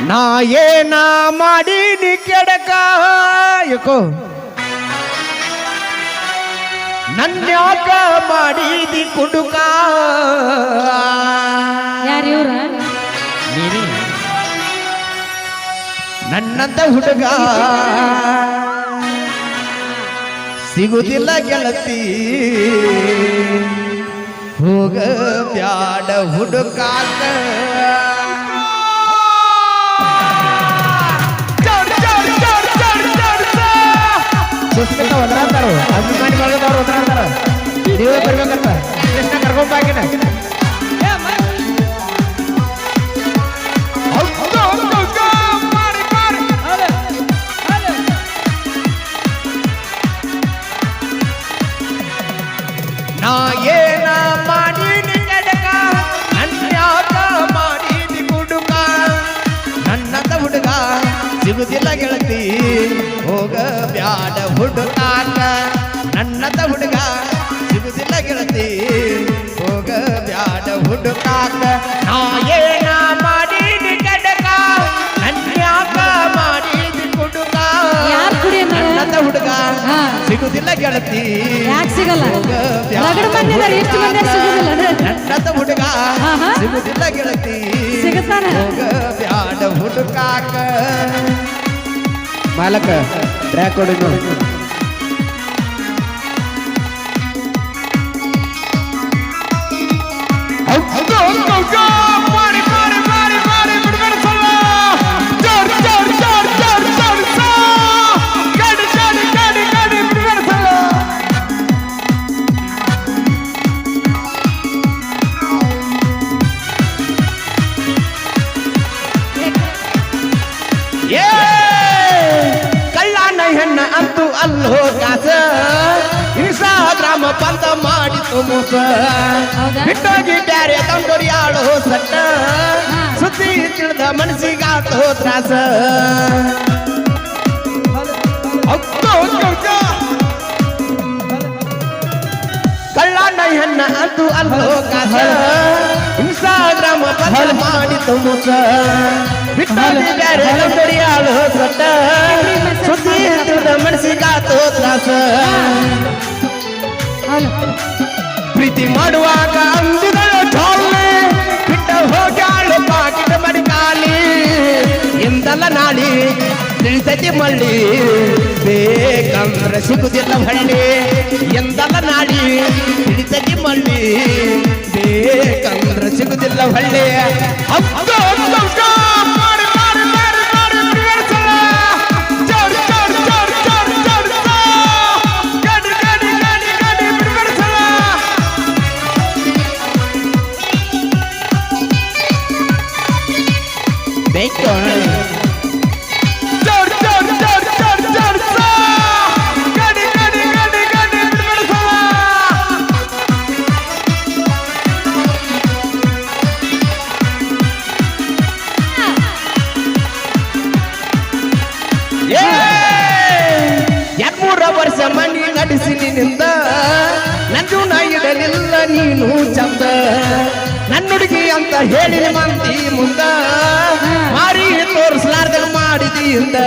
ನಾ ಏನ ಮಾಡೀನಿ ಕೆಡಕ ಯಾಕೋ ನನ್ಯಾಕ ಮಾಡಿದಿ ಕುಡುಕ ಯಾರಿವ್ರ ನೀರಿ ನನ್ನಂತ ಹುಡುಗ ಸಿಗುದಿಲ್ಲ ಗೆಳತಿ ಹೋಗ ಬ್ಯಾಡ ಹುಡುಕಾಕ ಒದರಾಡ್ತಾರ ಅಭಿಮಾನಿ ಬಳಗದವ್ರು ಒದರಾಡ್ತಾರ ನೀವೇ ಬರ್ಬೇಕಂತ ಕೃಷ್ಣ ಕರ್ಕೊಂಬಾಗಿನ ನಾ ಏನ ಮಾಡೀನಿ ಕೆಡಕ ನನ್ಯಾಕ ಮಾಡೀನಿ ಕುಡುಕ ನನ್ನಂತ ಹುಡುಗ ಸಿಗುದಿಲ್ಲ ಗೆಳತಿ ಹೋಗ ಬ್ಯಾಡ ಹುಡುಕಾಕ ನನ್ನಂತ ಹುಡುಗ ಸಿಗುದಿಲ್ಲ ಗೆಳತಿ ಹೋಗ ಬ್ಯಾಡ ಹುಡುಕಾಕ ನಾ ಏನ ಮಾಡೀನಿ ಕೆಡಕ ನನ್ಯಾಕ ಮಾಡೀನಿ ಕುಡುಕ ನನ್ನಂತ ಹುಡುಗ ಸಿಗುದಿಲ್ಲ ಗೆಳತಿ ಯಾಕೆ ಸಿಗಲ್ಲ ರಗಡ ಬಂದಿದ್ದಾರೆ ಎಷ್ಟು ಮಂದಿ ಸಿಗುದಿಲ್ಲ ನನ್ನಂತ ಹುಡುಗ ಸಿಗುದಿಲ್ಲ ಗೆಳತಿ ಸಿಗುತ್ತಾನ ಹೋಗ ಬ್ಯಾಡ ಹುಡುಕಾಕ ಮಾಲಕ ಟ್ರ್ಯಾಕ್ ಕೊಡಿ ನೋಡಿ ಅಂತೂ ಅಲ್ಲೋ ಕಾಸ ಇನ್ಸ್ಟಾಗ್ರಾಮ ಬಂದ ಮಾಡಿತು ಮೋಸ ಬಿಟ್ಟೋಗಿ ಬ್ಯಾರೆ ತಂದೋರಿ ಆಳೋ ಸಟ್ಟ ಸುದ್ದಿ ತಿಳಿದ ಮನಸ್ಸಿಗಾತೋ ತ್ರಾಸ ಕಳ್ಳಾನ ಹೆಣ್ಣ ಅಂತೂ ಅಲ್ಲೋ ಕಾಸ ಇನ್ಸ್ಟಾಗ್ರಾಮ ಬಂದ ಮಾಡಿತು ಮೋಸ ಬಿಟ್ಟೋಗಿ ಬ್ಯಾರೆ ತಂದೋರಿ ಆಳೋ ಸಟ್ಟ ಸುದ್ದಿ ತಿಳಿದ ಮನಸ್ಸಿಗಾತೋ ತ್ರಾಸ ಪ್ರೀತಿ ಮಾಡುವಾಗ ಅಂದಿದಳು ಠೋಲ್ಲೆ ಬಿಟ್ಟ ಹೋಗಾಳು ಪಾಕಿಟ ಮಡಿಕಾಲಿ ಎಂದಲ್ಲ ನಾಳಿ ತಿಳಿಸತಿ ಮಳ್ಳಿ ಬೇಕಂದ್ರೆ ಸಿಗುದಿಲ್ಲ ಹಳ್ಳಿ ಎಂದಲ್ಲ ನಾಳಿ ತಿಳಿಸತಿ ಮಳ್ಳಿ ಬೇಕಂದ್ರೆ ಸಿಗುದಿಲ್ಲ ಹಳ್ಳಿ ವರ್ಷ ಮನಿ ನಡೆಸಿ ನಿನ್ನಿಂದ ನಂದು ನಾ ಇಡಲಿಲ್ಲ ನೀನು ಚಂದ ನನ್ನ ಹುಡುಗಿ ಅಂತ ಹೇಳಿ ಮಂದಿ ಮುಂದ ಮಾರಿ ತೋರಿಸಲಾರ್ದ ಮಾಡಿದಿಂದ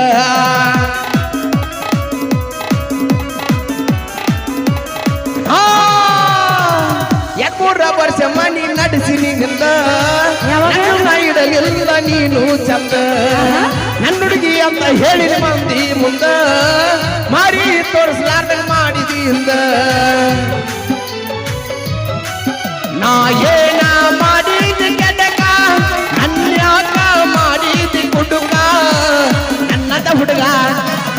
ಮೂರ ವರ್ಷ ಮನಿ ನಡೆಸಿ ನಿನ್ನಿಂದ ನಾ ಇಡಲಿಲ್ಲ ನೀನು ಚಂದ ನನ್ನ ಹುಡುಗಿ ಅಂತ ಹೇಳಿ ಮಂದಿ ಮುಂದ ಮಾರಿ ತೋರಿಸಲಾರ್ದ ಮಾಡಿದಿಂದ ನಾ ಏನ ಮಾಡಿದ ಕೆಡಕ ನನ್ಯಾಕ ಮಾಡಿದ ಕುಡುಕ ನನ್ನದ ಹುಡುಗ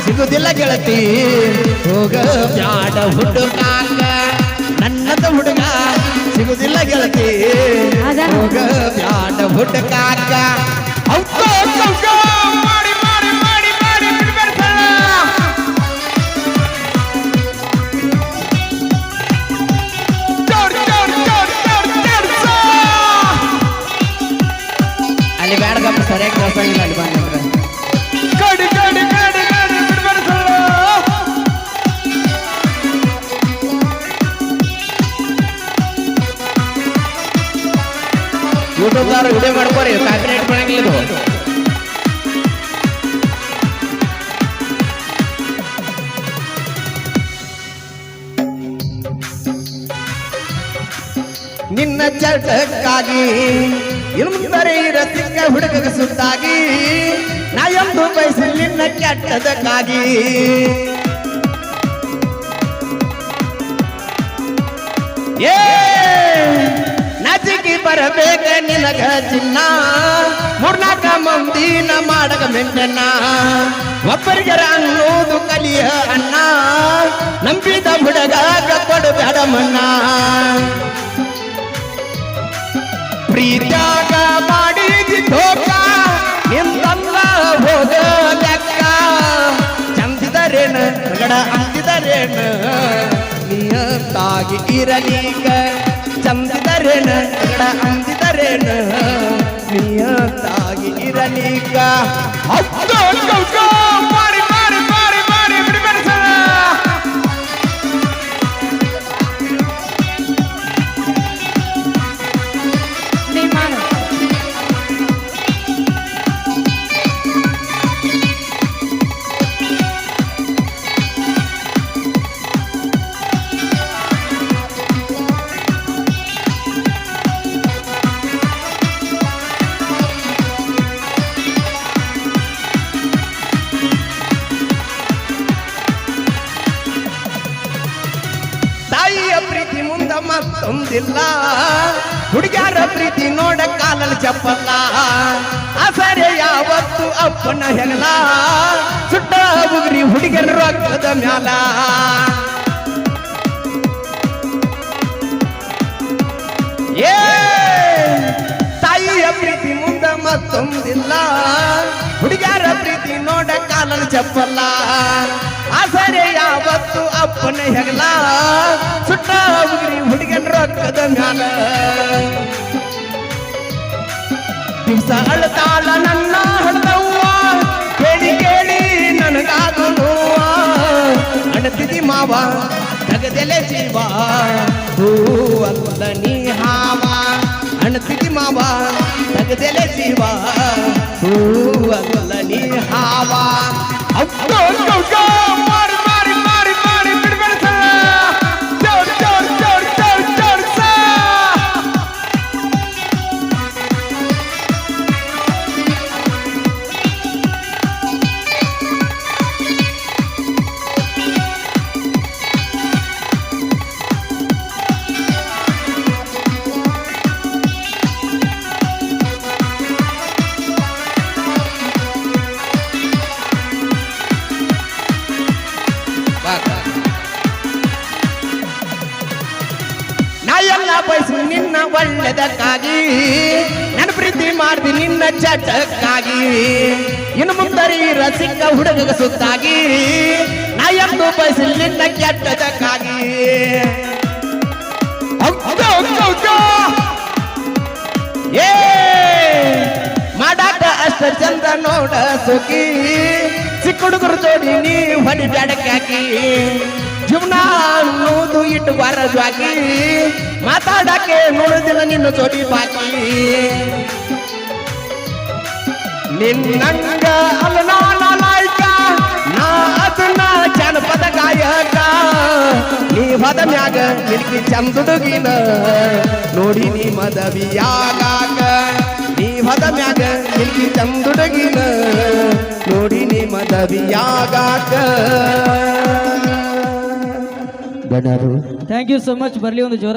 ಸಿಗುದಿಲ್ಲ ಗೆಳತಿ ಹೋಗ ಬ್ಯಾಡ ಹುಡುಕಾಕ ನನ್ನದ ಹುಡುಗ ಸಿಗುದಿಲ್ಲ ಗೆಳತಿ ಹೋಗ ಬ್ಯಾಡ ಹುಡುಕಾಕ ಅಲ್ಲಿ ಬ್ಯಾಡ ಗಮ್ಮ ಸರಿಯಾಗಿ ಕೇಳಿಸಂಗಿಲ್ಲ ಅಲ್ಲಿ ಬಂದ್ರೆ ಯೂಟ್ಯೂಬ್ದಾರ ವಿಡಿಯೋ ಮಾಡ್ಕೋರಿ ಕಾಪಿರೈಟ್ ಮಾಡಂಗಿಲ್ಲ ಇದು ನಿನ್ನ ಚಟಕ್ಕಾಗಿ ಇನ್ನು ಮುಂದರೆ ರಸಿಕ ಹುಡುಗ ಸುತ್ತಾಗಿ ನಾ ಎಂದು ಬಯಸಿ ನಿನ್ನ ಕೆಟ್ಟದಕ್ಕಾಗಿ ಏ ನಾಚಿಕೆ ಬರಬೇಕ ನಿನಗ ಚಿನ್ನ ಮೂರ್ನಾಕ ಮಂದಿನ ಮಾಡಗ ಮೆಂಟನ್ನ ಒಬ್ಬರಿಗೆ ಅನ್ನೋದು ಕಲಿಯ ಅಣ್ಣ ನಂಬಿದ ಹುಡುಗಾಗ ಕೊಡಬೇಡ ಮಣ್ಣ ಪ್ರೀತ್ಯಾಗ ಮಾಡಿದಿ ಧೋಕ ನಿಂದಲ್ಲ ಹೋಗ ಲೆಕ್ಕ ಚಂದಿದರೇನ ಗಡ ಅಂದಿದರೇನ ನಿಯತ್ತಾಗಿ ಇರಲೀಕ ಚಂದಿದರೇನ ಗಡ ಅಂದಿದರೇನ ನಿಯತ್ತಾಗಿ ಇರಲೀಕ ಮಾಡಿ ಮಾಡಿ ಮಾಡಿ ಮಾಡಿ ಬಿಡಿಬಡಿಸಲ್ಲ ನೀ ಮಾಡು ತಾಯಿಯ ಪ್ರೀತಿ ಮುಂದ ಮತ್ತೊಂದಿಲ್ಲ ಹುಡುಗ್ಯಾರ ಪ್ರೀತಿ ನೋಡ ಕಾಲಲ್ಲಿ ಚಪ್ಪಲ್ಲ ಆಸರೆ ಯಾವತ್ತು ಅಪ್ಪನ ಹೆಗಲ ಸುಟ್ಟ ಬುಗ್ರಿ ಹುಡುಗರ ರೊಕ್ಕದ ಮ್ಯಾಲ ಏ ತಾಯಿಯ ಪ್ರೀತಿ ಮುಂದ ಮತ್ತೊಂದಿಲ್ಲ ಹುಡುಗ್ಯಾರ ಪ್ರೀತಿ ನೋಡ ಕಾಲಲ್ಲಿ ಚಪ್ಪಲ್ಲ ಆಸರೆ ಯಾವತ್ತು ಅಪ್ಪನ ಹೆಗಲ ಸುಟ್ಟ ಹುಡುಗರಿ ಹುಡುಗನ ರೊಕ್ಕದ ಮ್ಯಾಲ ದಿವಸ ಅಳತಾಳ ನನ್ನ ಹಣ್ಣವ್ವ ಕೇಳಿ ಕೇಳಿ ನನಗಾಗ ನೋವ ಅಣತಿದಿ ಮಾವ ತಗದೆಲೆ ಜೀವ ಹೂವಲ್ಲ ನೀ ಹಾವ ಅಣತಿದಿ ಮಾವ ತಗದೆಲೆ ಜೀವ ಹೂವಲ್ಲ ನೀ ಹಾವ ಮಾಡಿ ಮಾಡಿ ಮಾಡಿ ಮಾಡಿ ಬಿಡ್ಬೇಡ ಜೋರ್ ಜೋರ್ ಜೋರ್ ಜೋರ್ ಜೋರ್ ಸಾ ನಾ ಎಲ್ಲ ಬಯಸು ನಿನ್ನ ಒಳ್ಳೆದಕ್ಕಾಗಿ ನನ್ನ ಪ್ರೀತಿ ಮಾಡ್ದಿ ನಿನ್ನ ಚಟಕ್ಕಾಗಿ ಇನ್ನು ಮುಂದರಿ ರಸಿಕ ಹುಡುಗ ಸುತ್ತಾಗಿ ನಾ ಎಂದು ಬಯಸು ನಿನ್ನ ಕೆಟ್ಟದಕ್ಕಾಗಿ ಏ ಮಾಡಾಕ ಅಷ್ಟ ಚಂದ ನೋಡ ಸುಖಿ ಸಿಕ್ಕ ಹುಡುಗರು ಜೋಡಿ ನೀ ಹೊಡಿ ಬ್ಯಾಡಕ್ಕಾಕಿ ಜೀವನ ಅನ್ನೋದು ಇಟ್ಟು ಬರದ್ವಾಗಿ ಮಾತಾಡಕ್ಕೆ ನೋಡುದಿಲ್ಲ ನಿನ್ನ ಜೋಡಿ ಬಾಕಿ ನಿನ್ನಂಗ ಅಲ್ಲ ನಾಯಕ ನಾ ಅದನ್ನ ಜನಪದ ಗಾಯಕ ನೀ ಹೊದ ಮ್ಯಾಗ ನಿಲ್ಕಿ ಚಂದುಡುಗಿನ ನೋಡಿ ನೀ ಮದವಿಯಾಗಾಕ ನೀ ಹೊದ ಮ್ಯಾಗ ನಿಲ್ಕಿ ಚಂದುಡುಗಿನ ನೋಡಿ ನೀ ಮದವಿಯಾಗಾಕ ಥ್ಯಾಂಕ್ ಯು ಸೋ ಮಚ್ ಬರ್ಲಿ ಒಂದು ಜೋರ